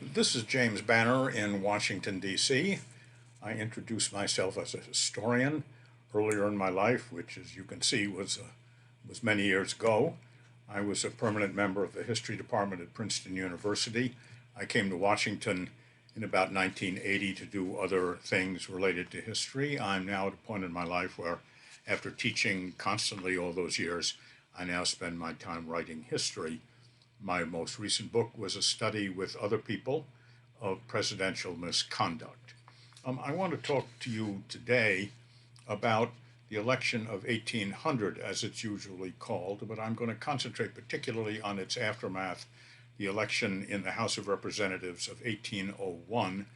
This is James Banner in Washington, D.C. I introduced myself as a historian earlier in my life, which, as you can see, was many years ago. I was a permanent member of the history department at Princeton University. I came to Washington in about 1980 to do other things related to history. I'm now at a point in my life where, after teaching constantly all those years, I now spend my time writing history. My most recent book was a study with other people of presidential misconduct. I want to talk to you today about the election of 1800, as it's usually called, but I'm going to concentrate particularly on its aftermath, the election in the House of Representatives of 1801,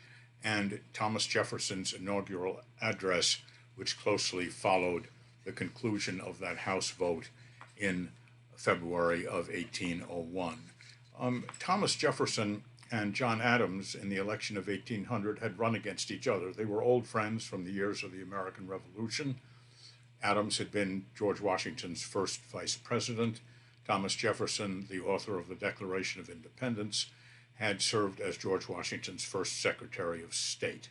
and Thomas Jefferson's inaugural address, which closely followed the conclusion of that House vote in February of 1801. Thomas Jefferson and John Adams in the election of 1800 had run against each other. They were old friends from the years of the American Revolution. Adams had been George Washington's first vice president. Thomas Jefferson, the author of the Declaration of Independence, had served as George Washington's first Secretary of State.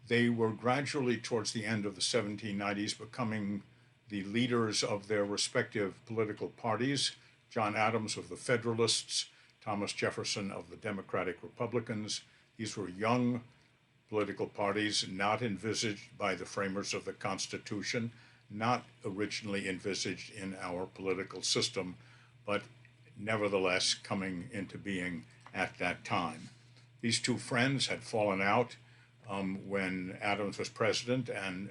They were gradually, towards the end of the 1790s, becoming the leaders of their respective political parties. John Adams of the Federalists, Thomas Jefferson of the Democratic Republicans. These were young political parties not envisaged by the framers of the Constitution, not originally envisaged in our political system, but nevertheless coming into being at that time. These two friends had fallen out when Adams was president, and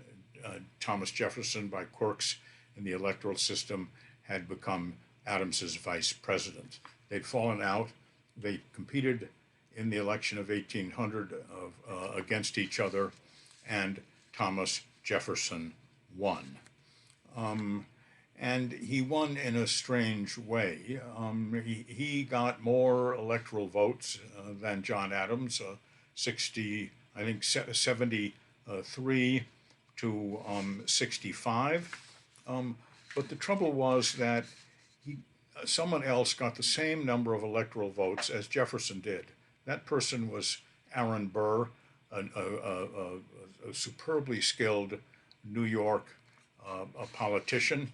Thomas Jefferson, by quirks in the electoral system, had become Adams's vice president. They'd fallen out. They competed in the election of 1800 against each other, and Thomas Jefferson won. And he won in a strange way. He got more electoral votes than John Adams, 73 to 65. But the trouble was that someone else got the same number of electoral votes as Jefferson did. That person was Aaron Burr, a superbly skilled New York a politician.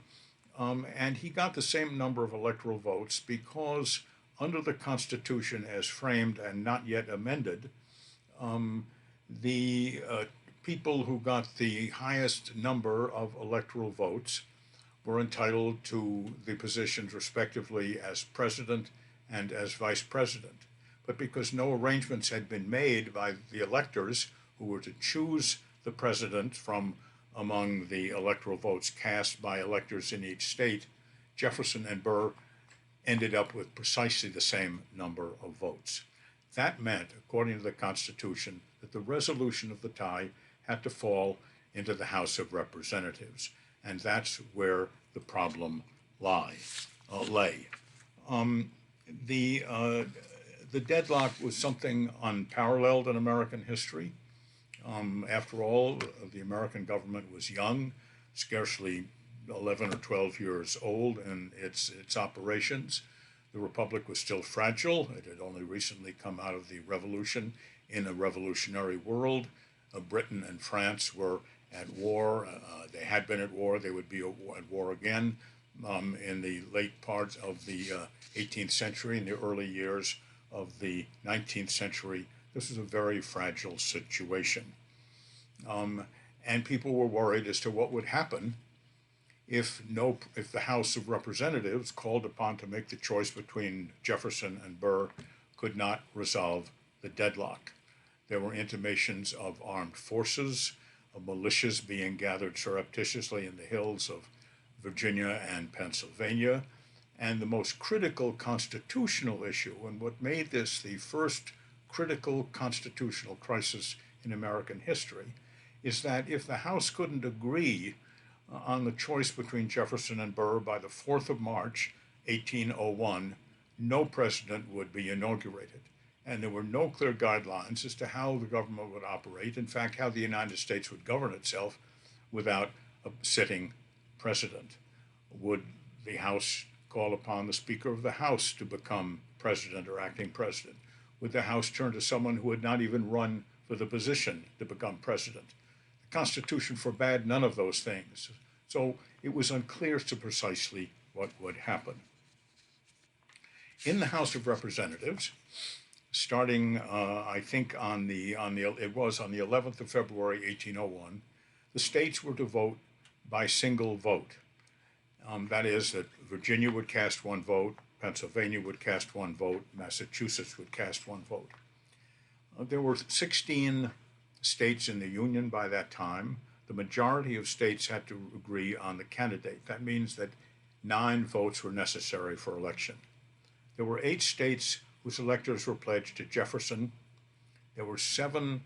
And he got the same number of electoral votes because under the Constitution as framed and not yet amended, the people who got the highest number of electoral votes were entitled to the positions respectively as president and as vice president. But because no arrangements had been made by the electors who were to choose the president from among the electoral votes cast by electors in each state, Jefferson and Burr ended up with precisely the same number of votes. That meant, according to the Constitution, that the resolution of the tie had to fall into the House of Representatives. And that's where the problem lay. The deadlock was something unparalleled in American history. After all, the American government was young, scarcely 11 or 12 years old in its operations. The Republic was still fragile. It had only recently come out of the revolution in a revolutionary world. Britain and France were at war. They had been at war. They would be at war again in the late parts of the 18th century, in the early years of the 19th century. This was a very fragile situation. And people were worried as to what would happen if the House of Representatives, called upon to make the choice between Jefferson and Burr, could not resolve the deadlock. There were intimations of armed forces, of militias being gathered surreptitiously in the hills of Virginia and Pennsylvania. And the most critical constitutional issue, and what made this the first critical constitutional crisis in American history, is that if the House couldn't agree on the choice between Jefferson and Burr by the 4th of March, 1801, no president would be inaugurated. And there were no clear guidelines as to how the government would operate, in fact, how the United States would govern itself without a sitting president. Would the House call upon the Speaker of the House to become president or acting president? would the House turn to someone who had not even run for the position to become president? The Constitution forbade none of those things. So it was unclear as to precisely what would happen. In the House of Representatives, starting, I think, it was on the 11th of February, 1801, the states were to vote by single vote. That is, that Virginia would cast one vote, Pennsylvania would cast one vote, Massachusetts would cast one vote. There were 16 states in the Union by that time. The majority of states had to agree on the candidate. That means that 9 votes were necessary for election. There were 8 states whose electors were pledged to Jefferson. There were 7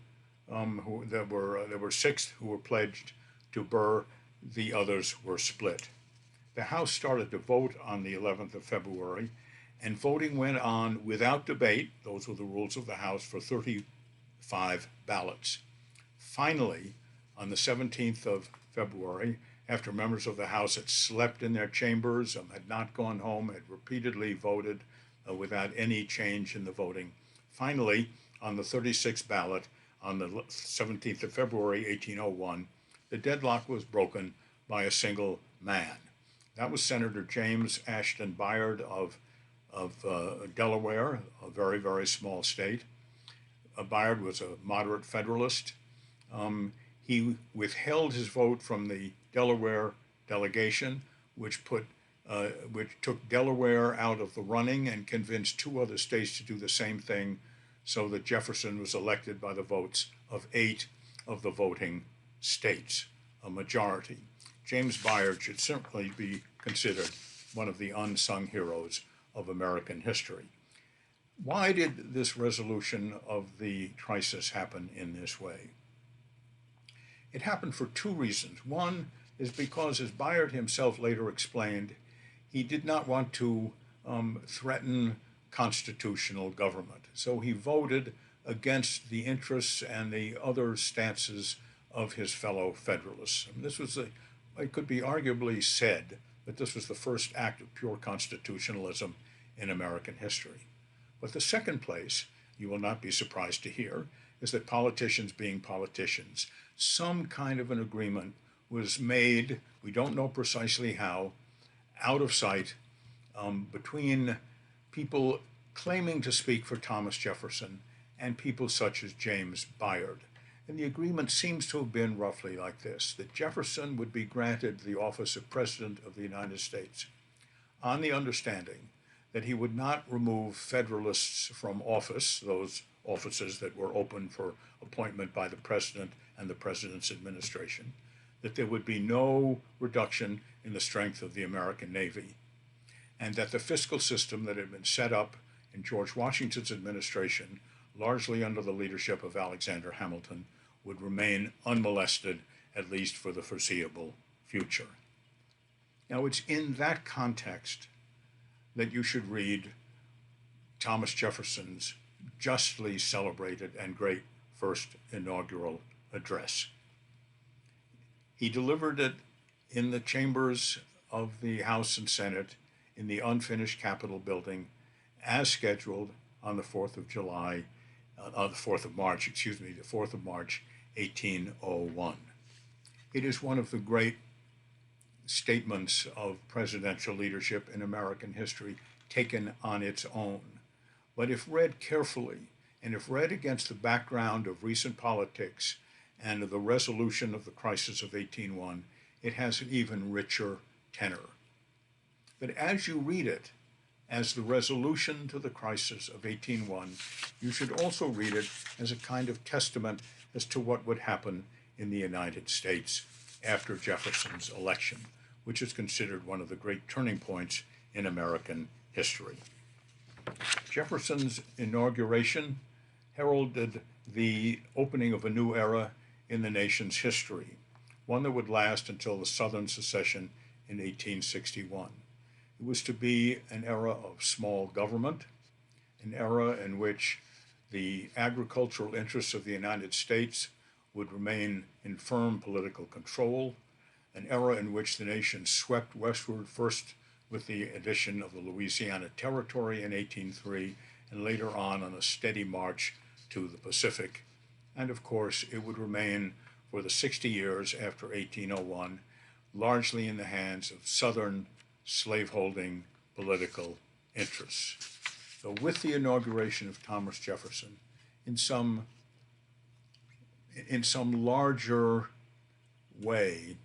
there were 6 who were pledged to Burr. The others were split. The House started to vote on the 11th of February, and voting went on without debate. Those were the rules of the House for 35 ballots. Finally, on the 17th of February, after members of the House had slept in their chambers, had not gone home, had repeatedly voted without any change in the voting, finally, on the 36th ballot, on the 17th of February, 1801, the deadlock was broken by a single man. That was Senator James Ashton Bayard of Delaware, a very, very small state. Bayard was a moderate Federalist. He withheld his vote from the Delaware delegation, which took Delaware out of the running and convinced 2 other states to do the same thing, so that Jefferson was elected by the votes of 8 of the voting states, a majority. James Bayard should certainly be considered one of the unsung heroes of American history. Why did this resolution of the crisis happen in this way? It happened for 2 reasons. One is because, as Bayard himself later explained, he did not want to threaten constitutional government. So he voted against the interests and the other stances of his fellow Federalists. And this was it could be arguably said that this was the first act of pure constitutionalism in American history. But the second place, you will not be surprised to hear, is that politicians being politicians, some kind of an agreement was made, we don't know precisely how, out of sight, between people claiming to speak for Thomas Jefferson and people such as James Bayard. And the agreement seems to have been roughly like this, that Jefferson would be granted the office of President of the United States on the understanding that he would not remove Federalists from office, those offices that were open for appointment by the President and the President's administration, that there would be no reduction in the strength of the American Navy, and that the fiscal system that had been set up in George Washington's administration, largely under the leadership of Alexander Hamilton, would remain unmolested, at least for the foreseeable future. Now, it's in that context that you should read Thomas Jefferson's justly celebrated and great first inaugural address. He delivered it in the chambers of the House and Senate in the unfinished Capitol building as scheduled on the 4th of March, 1801. It is one of the great statements of presidential leadership in American history taken on its own. But if read carefully, and if read against the background of recent politics and of the resolution of the crisis of 1801, it has an even richer tenor. But as you read it, as the resolution to the crisis of 1801, you should also read it as a kind of testament as to what would happen in the United States after Jefferson's election, which is considered one of the great turning points in American history. Jefferson's inauguration heralded the opening of a new era in the nation's history, one that would last until the Southern secession in 1861. It was to be an era of small government, an era in which the agricultural interests of the United States would remain in firm political control, an era in which the nation swept westward, first with the addition of the Louisiana Territory in 1803, and later on a steady march to the Pacific. And of course, it would remain for the 60 years after 1801 largely in the hands of Southern slaveholding political interests. So, with the inauguration of Thomas Jefferson, in some larger way,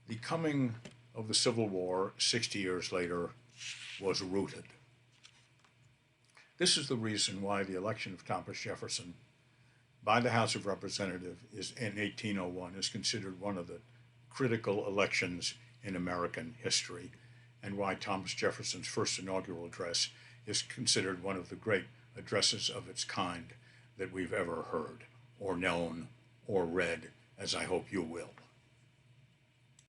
the coming of the Civil War 60 years later was rooted. This is the reason why the election of Thomas Jefferson by the House of Representatives in 1801 is considered one of the critical elections in American history, and why Thomas Jefferson's first inaugural address is considered one of the great addresses of its kind that we've ever heard, or known, or read, as I hope you will.